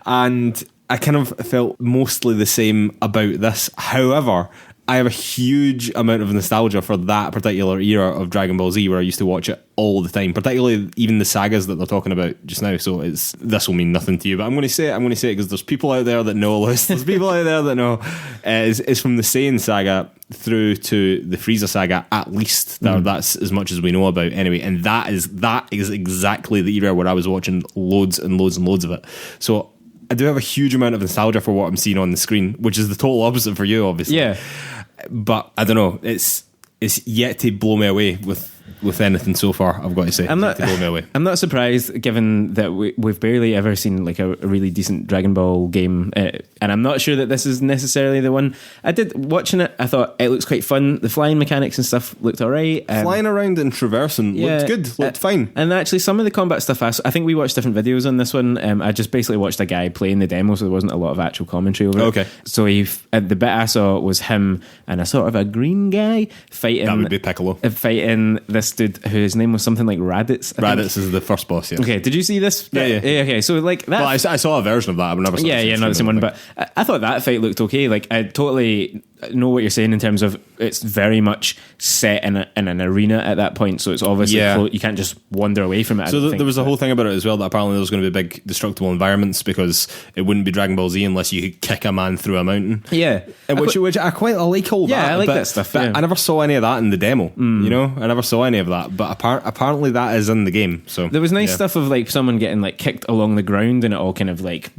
And I kind of felt mostly the same about this. However, I have a huge amount of nostalgia for that particular era of Dragon Ball Z where I used to watch it all the time, particularly even the sagas that they're talking about just now. So this will mean nothing to you, but I'm going to say it because there's people out there that know this. There's people out there that know. It's from the Saiyan saga through to the Frieza saga, at least. That's as much as we know about anyway. And that is exactly the era where I was watching loads and loads and loads of it. So I do have a huge amount of nostalgia for what I'm seeing on the screen, which is the total opposite for you, obviously. Yeah. But I don't know. It's yet to blow me away with anything so far, I've got to say. I'm not surprised, given that we've barely ever seen like a really decent Dragon Ball game, and I'm not sure that this is necessarily the one. I did watching it, I thought it looks quite fun. The flying mechanics and stuff looked alright. Flying around and traversing looked good, looked fine. And actually some of the combat stuff, I think we watched different videos on this one. I just basically watched a guy playing the demo, so there wasn't a lot of actual commentary over it. Okay. So the bit I saw was him and a sort of a green guy fighting. That would be Piccolo. Fighting this dude whose name was something like Raditz. Raditz is the first boss, yeah. Okay, did you see this? Yeah. Okay, so like that. Well, I saw a version of that. I've never seen it. Not the same one, but I thought that fight looked okay. Like, I totally know what you're saying in terms of it's very much set in an arena at that point, so it's obviously you can't just wander away from it. So there was a whole thing about it as well, that apparently there was going to be big destructible environments because it wouldn't be Dragon Ball Z unless you could kick a man through a mountain. Yeah. Which I quite like all that. Yeah, I like that stuff. But I never saw any of that in the demo, you know? I never saw any of that, but apparently that is in the game. So there was nice stuff of like someone getting like kicked along the ground and it all kind of like,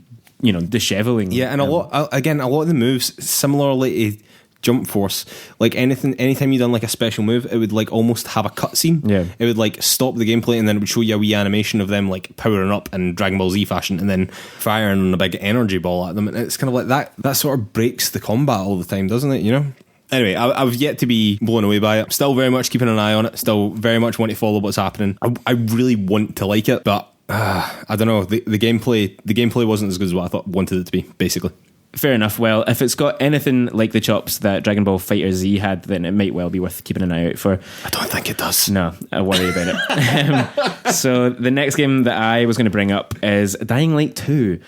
you know, disheveling. Yeah, and a lot of the moves, similarly to Jump Force, like anytime you done like a special move, it would like almost have a cutscene. Yeah. It would like stop the gameplay and then it would show you a wee animation of them like powering up in Dragon Ball Z fashion and then firing a big energy ball at them. And it's kind of like that sort of breaks the combat all the time, doesn't it, you know? Anyway, I've yet to be blown away by it. Still very much keeping an eye on it. Still very much want to follow what's happening. I really want to like it, but I don't know. The gameplay wasn't as good as what I wanted it to be, basically. fair enough. Well, if it's got anything like the chops that Dragon Ball Fighter Z had, then it might well be worth keeping an eye out for. I don't think it does. No, I worry about it. So the next game that I was going to bring up is Dying Light 2,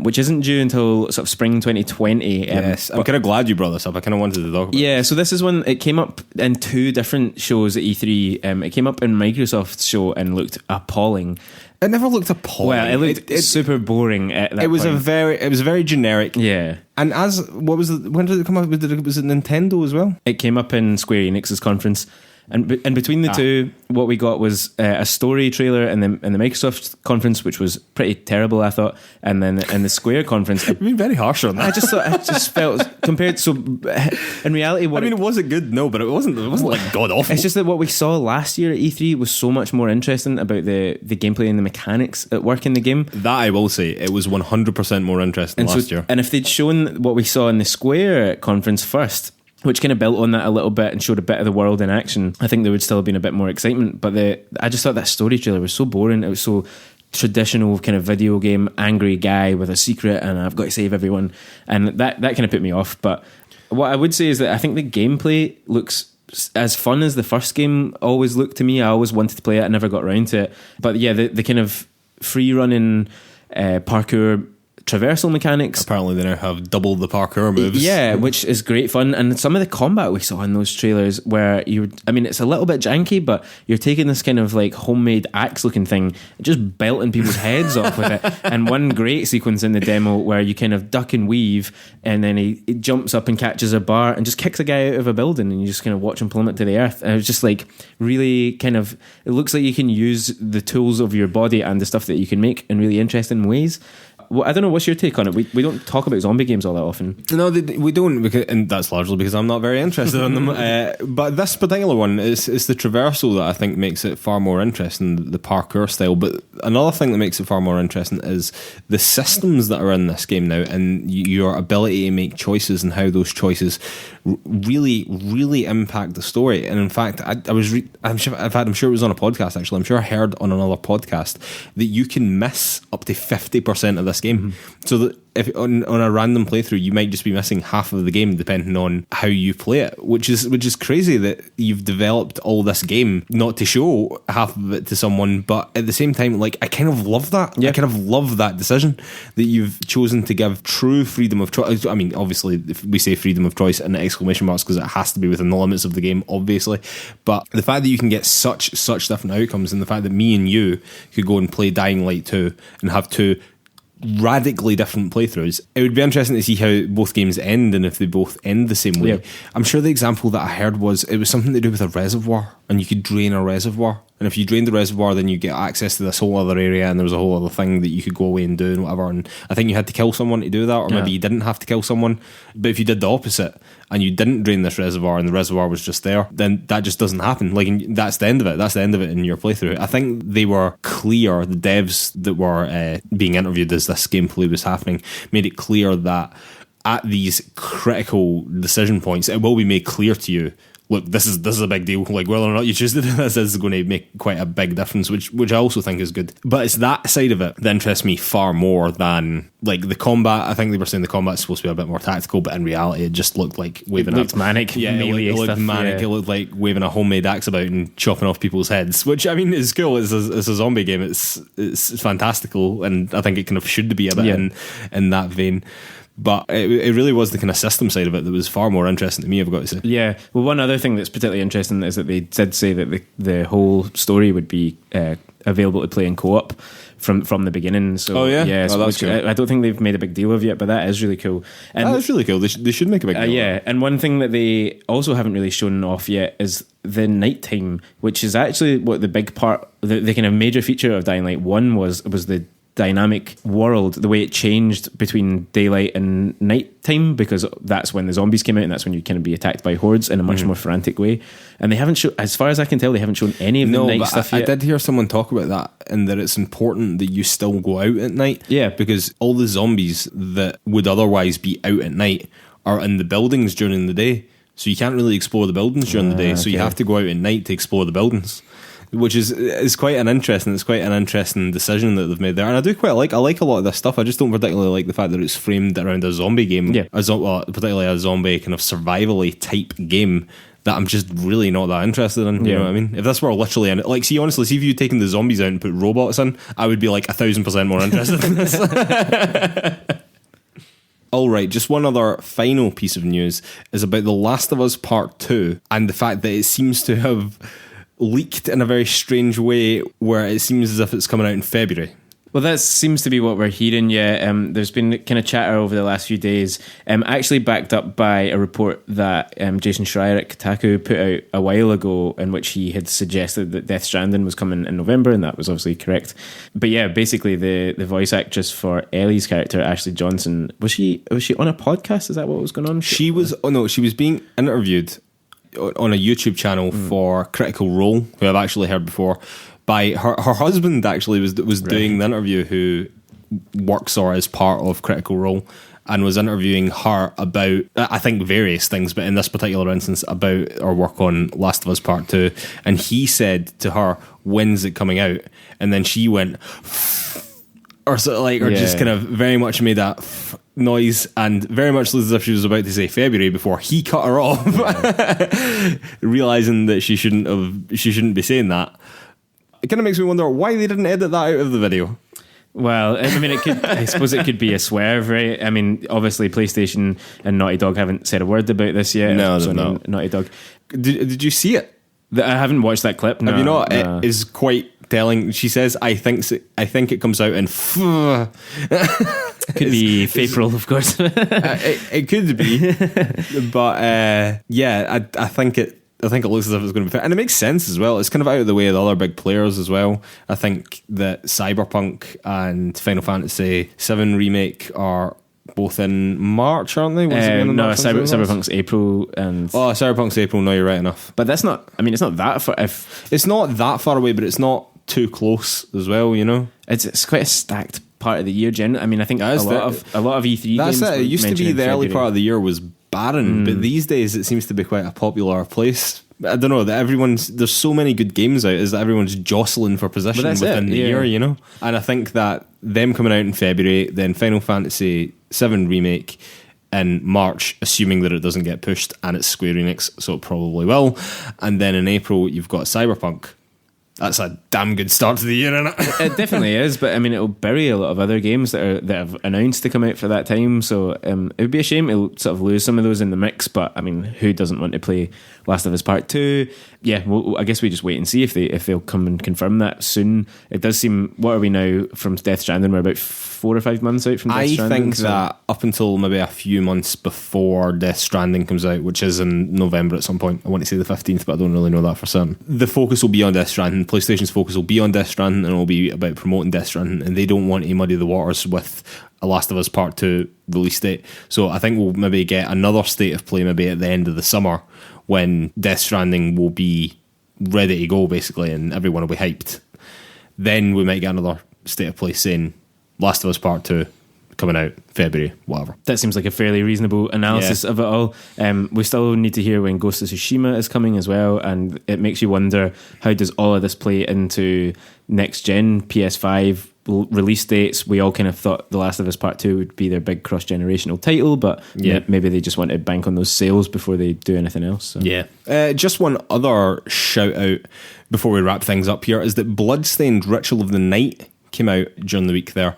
which isn't due until sort of spring 2020. Yes, I'm kind of glad you brought this up. I kind of wanted to talk about it. Yeah, so this is one, it came up in two different shows at E3. It came up in Microsoft's show and looked appalling. It never looked appalling. Well, it looked super boring at that point. It was very generic. Yeah. And when did it come up? Was it Nintendo as well? It came up in Square Enix's conference. And between the two, what we got was a story trailer in the Microsoft conference, which was pretty terrible, I thought. And then in the Square conference, You've been very harsh on that. I just felt compared. So in reality, was it good? No, but it wasn't like god awful. It's just that what we saw last year at E3 was so much more interesting about the gameplay and the mechanics at work in the game. That I will say, it was 100% more interesting last year. And if they'd shown what we saw in the Square conference first, which kind of built on that a little bit and showed a bit of the world in action, I think there would still have been a bit more excitement. But I just thought that story trailer was so boring. It was so traditional kind of video game, angry guy with a secret and I've got to save everyone. And that kind of put me off. But what I would say is that I think the gameplay looks as fun as the first game always looked to me. I always wanted to play it. I never got around to it. But yeah, the kind of free-running parkour traversal mechanics. Apparently they now have double the parkour moves. Yeah, which is great fun. And some of the combat we saw in those trailers where it's a little bit janky, but you're taking this kind of like homemade axe looking thing, just belting people's heads off with it. And one great sequence in the demo where you kind of duck and weave and then he jumps up and catches a bar and just kicks a guy out of a building and you just kind of watch him plummet to the earth. And it was just like really kind of, it looks like you can use the tools of your body and the stuff that you can make in really interesting ways. Well, I don't know, what's your take on it? We don't talk about zombie games all that often. No, we don't, and that's largely because I'm not very interested in them. But this particular one is the traversal that I think makes it far more interesting, the parkour style. But another thing that makes it far more interesting is the systems that are in this game now, and your ability to make choices and how those choices really, really impact the story. And in fact, I'm sure it was on a podcast actually. I'm sure I heard on another podcast that you can miss up to 50% of this game. Mm-hmm. So that if on a random playthrough you might just be missing half of the game depending on how you play it, which is crazy that you've developed all this game not to show half of it to someone, but at the same time, like, I kind of love that. I kind of love that decision that you've chosen to give true freedom of choice. I mean, obviously if we say freedom of choice in exclamation marks because it has to be within the limits of the game, obviously, but the fact that you can get such different outcomes, and the fact that me and you could go and play Dying Light 2 and have two radically different playthroughs. It would be interesting to see how both games end and if they both end the same way. Yeah. I'm sure the example that I heard was it was something to do with a reservoir, and you could drain a reservoir, and if you drained the reservoir then you get access to this whole other area, and there was a whole other thing that you could go away and do and whatever, and I think you had to kill someone to do that, or maybe you didn't have to kill someone. But if you did the opposite and you didn't drain this reservoir and the reservoir was just there, then that just doesn't happen. Like, that's the end of it. That's the end of it in your playthrough. I think they were clear, the devs that were being interviewed as this gameplay was happening made it clear that at these critical decision points it will be made clear to you, look, this is a big deal. Like, whether or not you choose to do this is going to make quite a big difference, which I also think is good. But it's that side of it that interests me far more than, like, the combat. I think they were saying the combat's supposed to be a bit more tactical, but in reality it just looked like waving. It looked manic. Yeah, it looked manic. Yeah. It looked like waving a homemade axe about and chopping off people's heads, which, I mean, is cool. It's a zombie game. It's fantastical, and I think it kind of should be a bit in that vein. But it really was the kind of system side of it that was far more interesting to me, I've got to say. Yeah. Well, one other thing that's particularly interesting is that they did say that the whole story would be available to play in co-op from the beginning. So, that's cool. I don't think they've made a big deal of yet, but that is really cool. And that is really cool. They should make a big deal. And one thing that they also haven't really shown off yet is the nighttime, which is actually what the big part, the kind of major feature of Dying Light 1 was the dynamic world, the way it changed between daylight and nighttime, because that's when the zombies came out and that's when you kind of be attacked by hordes in a much more frantic way. And they haven't shown, as far as I can tell, they haven't shown any of the night stuff yet. I did hear someone talk about that, and that it's important that you still go out at night. Yeah. Because all the zombies that would otherwise be out at night are in the buildings during the day. So you can't really explore the buildings during the day. So you have to go out at night to explore the buildings. which is quite an interesting. It's quite an interesting decision that they've made there, and I do quite like. I like a lot of this stuff. I just don't particularly like the fact that it's framed around a zombie game, particularly a zombie kind of survival-y type game that I'm just really not that interested in. You know what I mean? If this were literally honestly, see if you'd taken the zombies out and put robots in, I would be like 1,000% more interested in this. All right, just one other final piece of news is about The Last of Us Part 2 and the fact that it seems to have leaked in a very strange way where it seems as if it's coming out in February. Well, that seems to be what we're hearing, yeah. There's been kind of chatter over the last few days, actually backed up by a report that Jason Schreier at Kotaku put out a while ago, in which he had suggested that Death Stranding was coming in November, and that was obviously correct. But yeah, basically the voice actress for Ellie's character, Ashley Johnson, was she on a podcast? Is that what was going on? She was being interviewed on a YouTube channel for Critical Role, who I've actually heard before, by her husband. Actually was doing the interview, who works or is part of Critical Role, and was interviewing her about, I think, various things, but in this particular instance about her work on Last of Us Part 2, and he said to her, when's it coming out? And then she went just kind of very much made that noise, and very much as if she was about to say February before he cut her off, realizing that she shouldn't be saying that. It kind of makes me wonder why they didn't edit that out of the video. Well, I mean, I suppose it could be a swerve, right? I mean, obviously PlayStation and Naughty Dog haven't said a word about this yet. No, no. Naughty Dog. Did you see it? I haven't watched that clip. No, have you not? No. It is quite telling. She says, "I think it comes out in." It could be April, of course. It could be, but yeah, I think it. I think it looks as if it's going to be fair. And it makes sense as well. It's kind of out of the way of the other big players as well. I think that Cyberpunk and Final Fantasy VII Remake are both in March, aren't they? Cyberpunk's April. Cyberpunk's April. No, you're right enough. But that's not, I mean, it's not that far. It's not that far away, but it's not too close as well, you know? It's quite a stacked part of the year, Jen. I mean, I think a lot of E3 that's games. It used to be the early part of the year was barren, but these days it seems to be quite a popular place. I don't know, that there's so many good games out, is that everyone's jostling for position within the year, you know? And I think that them coming out in February, then Final Fantasy VII Remake in March, assuming that it doesn't get pushed, and it's Square Enix, so it probably will. And then in April, you've got Cyberpunk. That's a damn good start to the year, isn't it? It definitely is, but I mean, it'll bury a lot of other games that have announced to come out for that time. So it would be a shame to sort of lose some of those in the mix. But I mean, who doesn't want to play Last of Us Part 2? Yeah, well, I guess we just wait and see if they'll come and confirm that soon. It does seem. What are we now from Death Stranding? We're about 4 or 5 months out from Death Stranding. I think that up until maybe a few months before Death Stranding comes out, which is in November at some point. I want to say the 15th, but I don't really know that for certain. The focus will be on Death Stranding. PlayStation's focus will be on Death Stranding, and it will be about promoting Death Stranding, and they don't want to muddy the waters with a Last of Us Part 2 release date. So I think we'll maybe get another state of play maybe at the end of the summer, when Death Stranding will be ready to go, basically, and everyone will be hyped. Then we might get another state of play saying Last of Us Part 2 coming out February, whatever. That seems like a fairly reasonable analysis of it all. We still need to hear when Ghost of Tsushima is coming as well, and it makes you wonder, how does all of this play into next gen PS5 release dates? We all kind of thought The Last of Us Part 2 would be their big cross-generational title, but maybe they just want to bank on those sales before they do anything else. So. Yeah. Just one other shout out before we wrap things up here is that Bloodstained Ritual of the Night came out during the week there.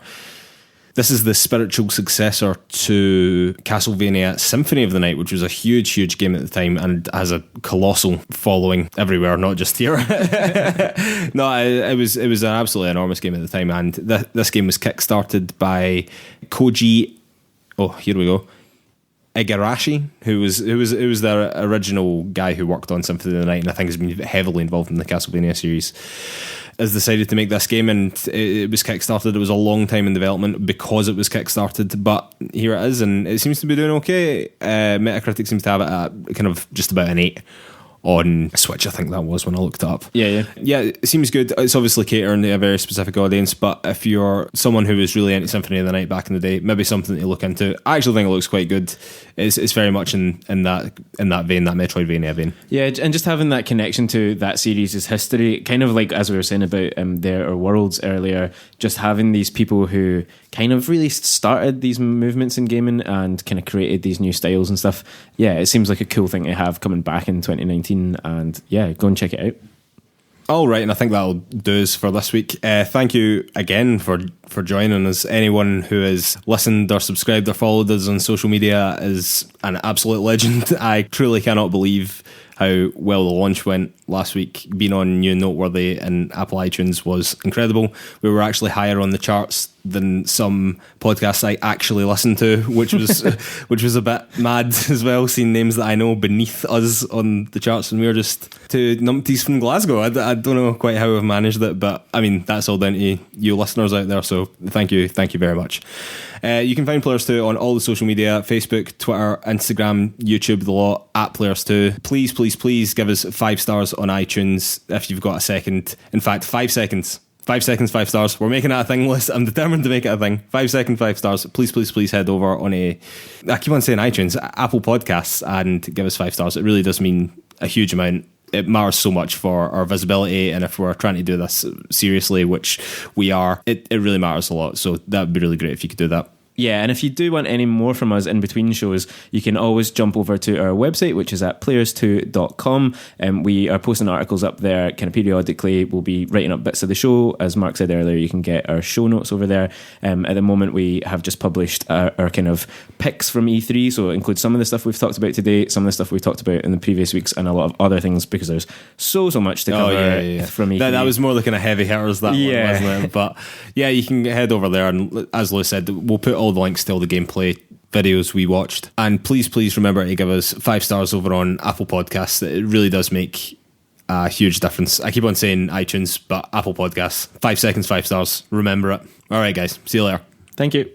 This is the spiritual successor to Castlevania Symphony of the Night, which was a huge, huge game at the time and has a colossal following everywhere, not just here. No, it was an absolutely enormous game at the time, and this game was kickstarted by Koji. Oh, here we go. Igarashi, who was the original guy who worked on Symphony of the Night, and I think has been heavily involved in the Castlevania series, has decided to make this game, and it was kickstarted. It was a long time in development because it was kickstarted, but here it is, and it seems to be doing okay. Metacritic seems to have it at kind of just about an 8 on Switch, I think that was when I looked it up. Yeah. It seems good. It's obviously catering to a very specific audience, but if you're someone who was really into Symphony of the Night back in the day, maybe something to look into. I actually think it looks quite good. It's very much in that vein, that Metroidvania vein. Yeah, and just having that connection to that series' history, kind of like as we were saying about There Are Worlds earlier, just having these people who kind of really started these movements in gaming and kind of created these new styles and stuff. Yeah, it seems like a cool thing to have coming back in 2019, and yeah, go and check it out. All right, and I think that'll do us for this week. Thank you again for joining us. Anyone who has listened or subscribed or followed us on social media is an absolute legend. I truly cannot believe how well the launch went last week. Being on New and Noteworthy and Apple iTunes was incredible. We were actually higher on the charts than some podcasts I actually listened to, which was a bit mad as well, seeing names that I know beneath us on the charts, and we were just two numpties from Glasgow. I don't know quite how we've managed it, but I mean, that's all down to you listeners out there, so thank you very much. You can find PlayersToo on all the social media: Facebook, Twitter, Instagram, YouTube, the lot, at PlayersToo. Please give us 5 stars on iTunes if you've got a second. In fact, 5 seconds. 5 seconds, 5 stars. We're making it a thing, Liz. I'm determined to make it a thing. 5 seconds, 5 stars. Please head over on I keep on saying iTunes, Apple Podcasts, and give us 5 stars. It really does mean a huge amount. It matters so much for our visibility, and if we're trying to do this seriously, which we are, it really matters a lot. So that would be really great if you could do that. Yeah, and if you do want any more from us in between shows, you can always jump over to our website, which is at players2.com. We are posting articles up there kind of periodically. We'll be writing up bits of the show. As Mark said earlier, you can get our show notes over there. At the moment, we have just published our kind of picks from E3, so it includes some of the stuff we've talked about today, some of the stuff we've talked about in the previous weeks, and a lot of other things, because there's so much to cover from E3. That was more the kind of heavy hitters, that one, wasn't it? But yeah, you can head over there, and as Lou said, we'll put all the links to all the gameplay videos we watched. And please remember to give us 5 stars over on Apple Podcasts. It really does make a huge difference. I keep on saying iTunes, but Apple Podcasts. 5 seconds, 5 stars. Remember it. All right, guys. See you later. Thank you.